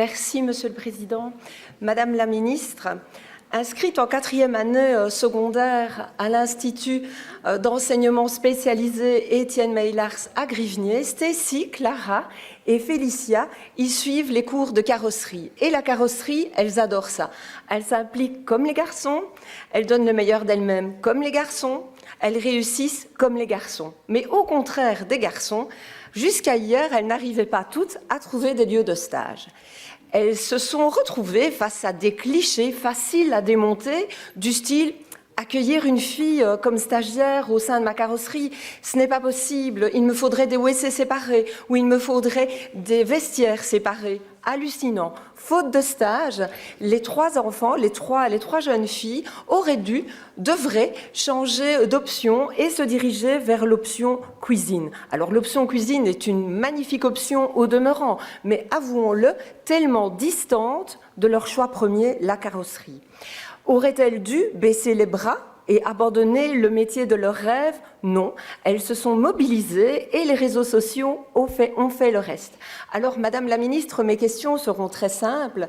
Merci, Monsieur le Président. Madame la Ministre, inscrite en 4e année secondaire à l'Institut d'enseignement spécialisé Étienne Meillars à Grivnier, Stacy, Clara et Félicia y suivent les cours de carrosserie. Et la carrosserie, elles adorent ça. Elles s'impliquent comme les garçons, elles donnent le meilleur d'elles-mêmes comme les garçons, elles réussissent comme les garçons. Mais au contraire des garçons, jusqu'à hier, elles n'arrivaient pas toutes à trouver des lieux de stage. Elles se sont retrouvées face à des clichés faciles à démonter, du style « accueillir une fille comme stagiaire au sein de ma carrosserie, ce n'est pas possible, il me faudrait des WC séparés ou il me faudrait des vestiaires séparés ». Hallucinant. Faute de stage, les trois enfants, les trois jeunes filles devraient changer d'option et se diriger vers l'option cuisine. Alors l'option cuisine est une magnifique option au demeurant, mais avouons-le, tellement distante de leur choix premier, la carrosserie. Auraient-elles dû baisser les bras et abandonner le métier de leur rêve? Non, elles se sont mobilisées et les réseaux sociaux ont fait le reste. Alors, Madame la Ministre, mes questions seront très simples.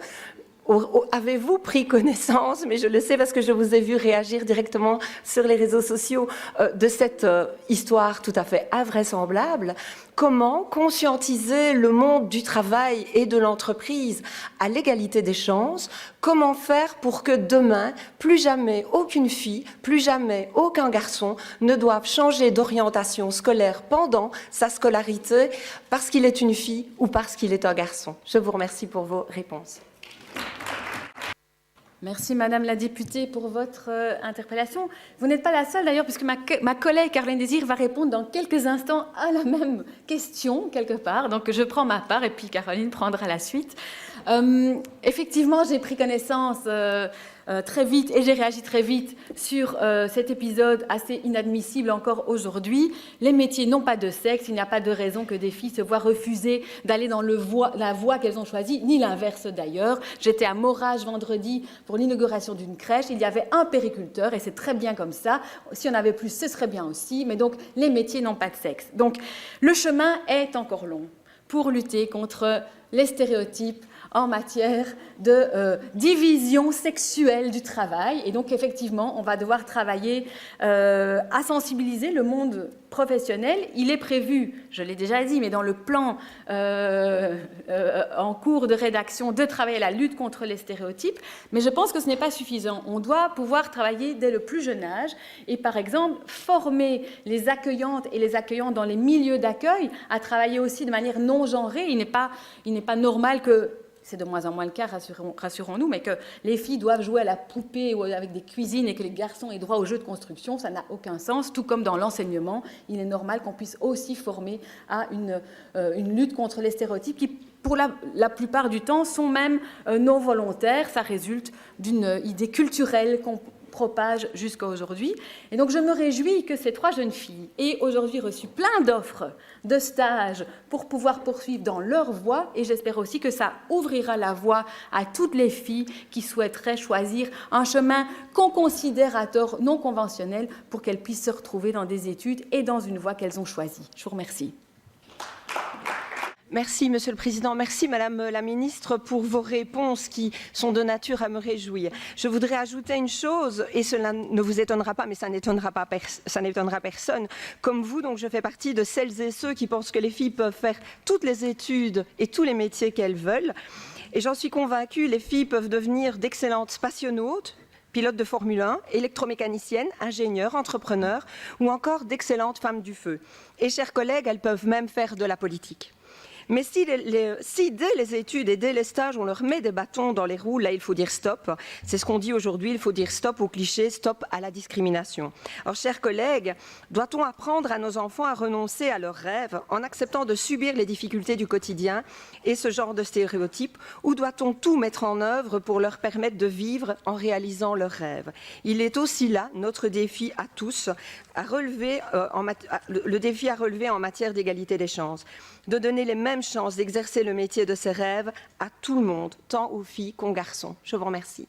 Avez-vous pris connaissance, mais je le sais parce que je vous ai vu réagir directement sur les réseaux sociaux, de cette histoire tout à fait invraisemblable? Comment conscientiser le monde du travail et de l'entreprise à l'égalité des chances? Comment faire pour que demain, plus jamais aucune fille, plus jamais aucun garçon ne doive changer d'orientation scolaire pendant sa scolarité parce qu'il est une fille ou parce qu'il est un garçon? Je vous remercie pour vos réponses. Merci Madame la députée pour votre interpellation. Vous n'êtes pas la seule d'ailleurs, puisque ma collègue Caroline Désir va répondre dans quelques instants à la même question, quelque part. Donc je prends ma part et puis Caroline prendra la suite. Effectivement, j'ai pris connaissance très vite et j'ai réagi très vite sur cet épisode assez inadmissible encore aujourd'hui. Les métiers n'ont pas de sexe, il n'y a pas de raison que des filles se voient refuser d'aller dans la voie qu'elles ont choisie, ni l'inverse d'ailleurs. J'étais à Morage vendredi pour l'inauguration d'une crèche, il y avait un périculteur et c'est très bien comme ça. Si on avait plus, ce serait bien aussi, mais donc les métiers n'ont pas de sexe. Donc le chemin est encore long pour lutter contre les stéréotypes en matière de division sexuelle du travail. Et donc, effectivement, on va devoir travailler à sensibiliser le monde professionnel. Il est prévu, je l'ai déjà dit, mais dans le plan en cours de rédaction, de travailler à la lutte contre les stéréotypes. Mais je pense que ce n'est pas suffisant. On doit pouvoir travailler dès le plus jeune âge et, par exemple, former les accueillantes et les accueillants dans les milieux d'accueil à travailler aussi de manière non genrée. Il n'est pas normal que... C'est de moins en moins le cas, rassurons-nous, mais que les filles doivent jouer à la poupée ou avec des cuisines et que les garçons aient droit aux jeux de construction, ça n'a aucun sens. Tout comme dans l'enseignement, il est normal qu'on puisse aussi former à une lutte contre les stéréotypes qui, pour la plupart du temps, sont même non volontaires. Ça résulte d'une idée culturelle qu'on propage jusqu'à aujourd'hui. Et donc, je me réjouis que ces trois jeunes filles aient aujourd'hui reçu plein d'offres de stages pour pouvoir poursuivre dans leur voie. Et j'espère aussi que ça ouvrira la voie à toutes les filles qui souhaiteraient choisir un chemin qu'on considère à tort non conventionnel pour qu'elles puissent se retrouver dans des études et dans une voie qu'elles ont choisie. Je vous remercie. Merci, Monsieur le Président. Merci, Madame la Ministre, pour vos réponses qui sont de nature à me réjouir. Je voudrais ajouter une chose, et cela ne vous étonnera pas, mais ça n'étonnera personne. Comme vous, donc, je fais partie de celles et ceux qui pensent que les filles peuvent faire toutes les études et tous les métiers qu'elles veulent. Et j'en suis convaincue, les filles peuvent devenir d'excellentes spationautes, pilotes de Formule 1, électromécaniciennes, ingénieurs, entrepreneurs ou encore d'excellentes femmes du feu. Et, chers collègues, elles peuvent même faire de la politique. Mais si dès les études et dès les stages, on leur met des bâtons dans les roues, là, il faut dire stop. C'est ce qu'on dit aujourd'hui, il faut dire stop aux clichés, stop à la discrimination. Alors, chers collègues, doit-on apprendre à nos enfants à renoncer à leurs rêves en acceptant de subir les difficultés du quotidien et ce genre de stéréotypes, ou doit-on tout mettre en œuvre pour leur permettre de vivre en réalisant leurs rêves? Il est aussi là notre défi à tous, le défi à relever en matière d'égalité des chances, de donner les mêmes chances d'exercer le métier de ses rêves à tout le monde, tant aux filles qu'aux garçons. Je vous remercie.